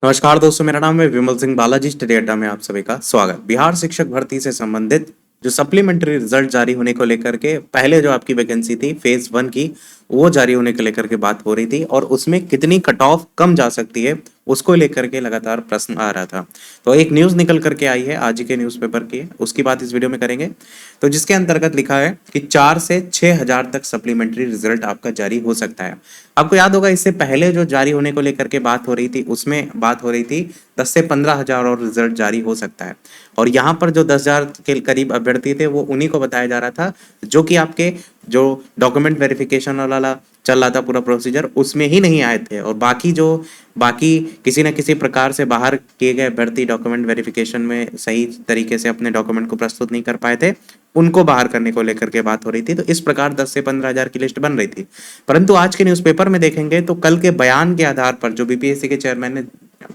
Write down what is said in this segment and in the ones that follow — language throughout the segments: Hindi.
नमस्कार दोस्तों, मेरा नाम है विमल सिंह बालाजी। स्टडी अड्डा में आप सभी का स्वागत। बिहार शिक्षक भर्ती से संबंधित जो सप्लीमेंट्री रिजल्ट जारी होने को लेकर के पहले जो आपकी वैकेंसी थी फेज 1 की, वो जारी होने को लेकर के बात हो रही थी और उसमें कितनी कट ऑफ कम जा सकती है उसको लेकर के लगातार प्रश्न आ रहा था। तो एक न्यूज़ निकल करके आई है आज ही के न्यूज़पेपर की, उसकी बात इस वीडियो में करेंगे। तो जिसके अंतर्गत लिखा है कि 4 से 6 हज़ार तक सप्लीमेंट्री रिजल्ट आपका जारी हो सकता है। आपको याद होगा इससे पहले जो जारी होने को लेकर के बात हो रही थी उसमें बात हो रही थी 10 से 15 हज़ार और रिजल्ट जारी हो सकता है। और यहाँ पर जो 10 हज़ार के करीब अभ्यर्थी थे वो उन्हीं को बताया जा रहा था जो कि आपके जो डॉक्यूमेंट वेरिफिकेशन वाला चल रहा था पूरा प्रोसीजर उसमें ही नहीं आए थे। और बाकी किसी न किसी प्रकार से बाहर किए गए अभ्यर्थी डॉक्यूमेंट वेरिफिकेशन में सही तरीके से अपने डॉक्यूमेंट को प्रस्तुत नहीं कर पाए थे, उनको बाहर करने को लेकर के बात हो रही थी। तो इस प्रकार 10 से 15 हज़ार की लिस्ट बन रही थी। परंतु आज के न्यूज़पेपर में देखेंगे तो कल के बयान के आधार पर जो बीपीएससी के चेयरमैन ने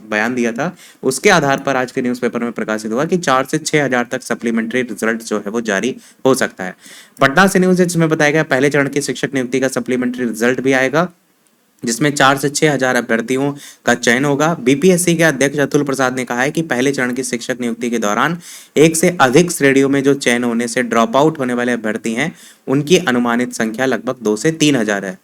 बयान दिया था उसके आधार पर आज के न्यूज़पेपर में प्रकाशित हुआ कि 4 से 6 हज़ार तक सप्लीमेंट्री रिजल्ट जो है वो जारी हो सकता है। पटना से न्यूज़ है जिसमें बताया गया पहले चरण की शिक्षक नियुक्ति का सप्लीमेंट्री रिजल्ट भी आएगा, जिसमें 4 से 6 हज़ार अभ्यर्थियों का चयन होगा। बीपीएससी के अध्यक्ष अतुल प्रसाद ने कहा है कि पहले चरण की शिक्षक नियुक्ति के दौरान एक से अधिक श्रेणियों में जो चयन होने से ड्रॉप आउट होने वाले अभ्यर्थी हैं उनकी अनुमानित संख्या लगभग 2 से 3 हज़ार है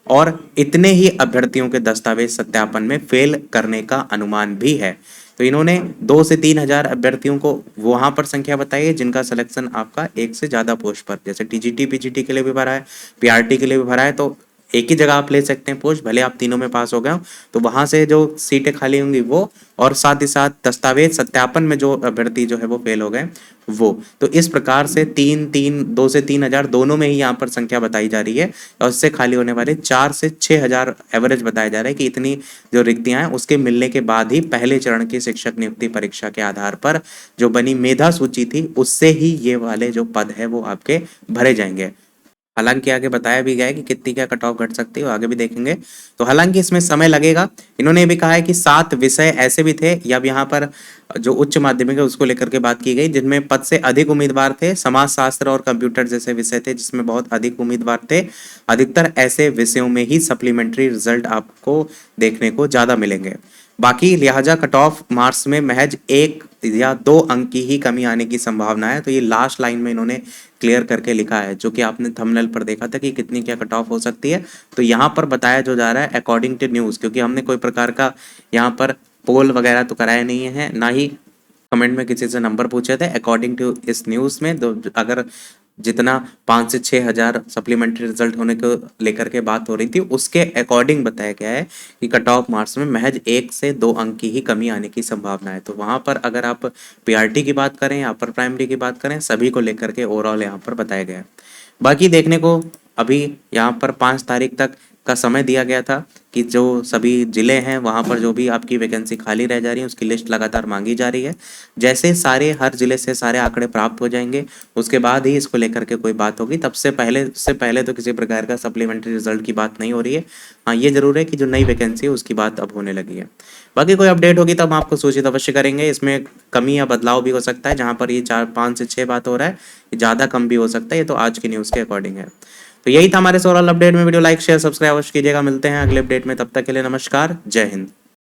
और इतने ही अभ्यर्थियों के दस्तावेज सत्यापन में फेल करने का अनुमान भी है। तो इन्होंने 2 से 3 हज़ार अभ्यर्थियों को वहां पर संख्या बताई है जिनका सिलेक्शन आपका एक से ज्यादा पोस्ट पर, जैसे टीजीटी पीजीटी के लिए भी भरा है, पीआरटी के लिए भी भरा है, तो एक ही जगह आप ले सकते हैं पोस्ट, भले आप तीनों में पास हो गए हो तो वहां से जो सीटें खाली होंगी वो, और साथ ही साथ दस्तावेज सत्यापन में जो अभ्यर्थी जो है वो फेल हो गए वो। तो इस प्रकार से 2 से 3 हज़ार दोनों में ही यहाँ पर संख्या बताई जा रही है और इससे खाली होने वाले 4 से 6 हज़ार एवरेज बताया जा रहा है कि इतनी जो रिक्तियां हैं उसके मिलने के बाद ही पहले चरण की शिक्षक नियुक्ति परीक्षा के आधार पर जो बनी मेधा सूची थी उससे ही ये वाले जो पद है वो आपके भरे जाएंगे। हालांकि आगे बताया भी गया है कि कितनी क्या कट ऑफ घट सकती है, आगे भी देखेंगे। तो हालांकि इसमें समय लगेगा। इन्होंने भी कहा है कि 7 विषय ऐसे भी थे, या यहाँ पर जो उच्च माध्यमिक है उसको लेकर के बात की गई, जिनमें पद से अधिक उम्मीदवार थे। समाजशास्त्र और कंप्यूटर जैसे विषय थे जिसमें बहुत अधिक उम्मीदवार थे। अधिकतर ऐसे विषयों में ही सप्लीमेंट्री रिजल्ट आपको देखने को ज्यादा मिलेंगे। बाकी लिहाजा कट ऑफ मार्क्स में महज 1 या 2 अंक की ही कमी आने की संभावना है। तो ये लास्ट लाइन में इन्होंने क्लियर करके लिखा है, जो कि आपने थंबनेल पर देखा था कि कितनी क्या कट ऑफ हो सकती है। तो यहाँ पर बताया जो जा रहा है अकॉर्डिंग टू न्यूज़, क्योंकि हमने कोई प्रकार का यहाँ पर पोल वगैरह तो कराया नहीं है, ना ही कमेंट में किसी से नंबर पूछे थे। अकॉर्डिंग टू इस न्यूज़ में अगर जितना 5 से 6 हज़ार सप्लीमेंट्री रिजल्ट होने को लेकर के बात हो रही थी उसके अकॉर्डिंग बताया गया है कि कट ऑफ मार्क्स में महज 1 से 2 अंक की ही कमी आने की संभावना है। तो वहां पर अगर आप पीआरटी की बात करें या अपर प्राइमरी की बात करें, सभी को लेकर के ओवरऑल यहाँ पर बताया गया है। बाकी देखने को अभी यहाँ पर 5 तारीख तक का समय दिया गया था कि जो सभी जिले हैं वहां पर जो भी आपकी वैकेंसी खाली रह जा रही है उसकी लिस्ट लगातार मांगी जा रही है। जैसे सारे हर जिले से सारे आंकड़े प्राप्त हो जाएंगे उसके बाद ही इसको लेकर के कोई बात होगी। तब से पहले तो किसी प्रकार का सप्लीमेंट्री रिजल्ट की बात नहीं हो रही है। हाँ, ये जरूर है कि जो नई वैकेंसी है उसकी बात अब होने लगी है। बाकी कोई अपडेट होगी तब हम आपको सूचित अवश्य करेंगे। इसमें कमी या बदलाव भी हो सकता है, जहाँ पर ये 5 से 6 बात हो रहा है, ज़्यादा कम भी हो सकता है। ये तो आज की न्यूज़ के अकॉर्डिंग है। तो यही था हमारे ओवरऑल अपडेट में। वीडियो लाइक शेयर सब्सक्राइब अवश्य कीजिएगा। मिलते हैं अगले अपडेट में, तब तक के लिए नमस्कार, जय हिंद।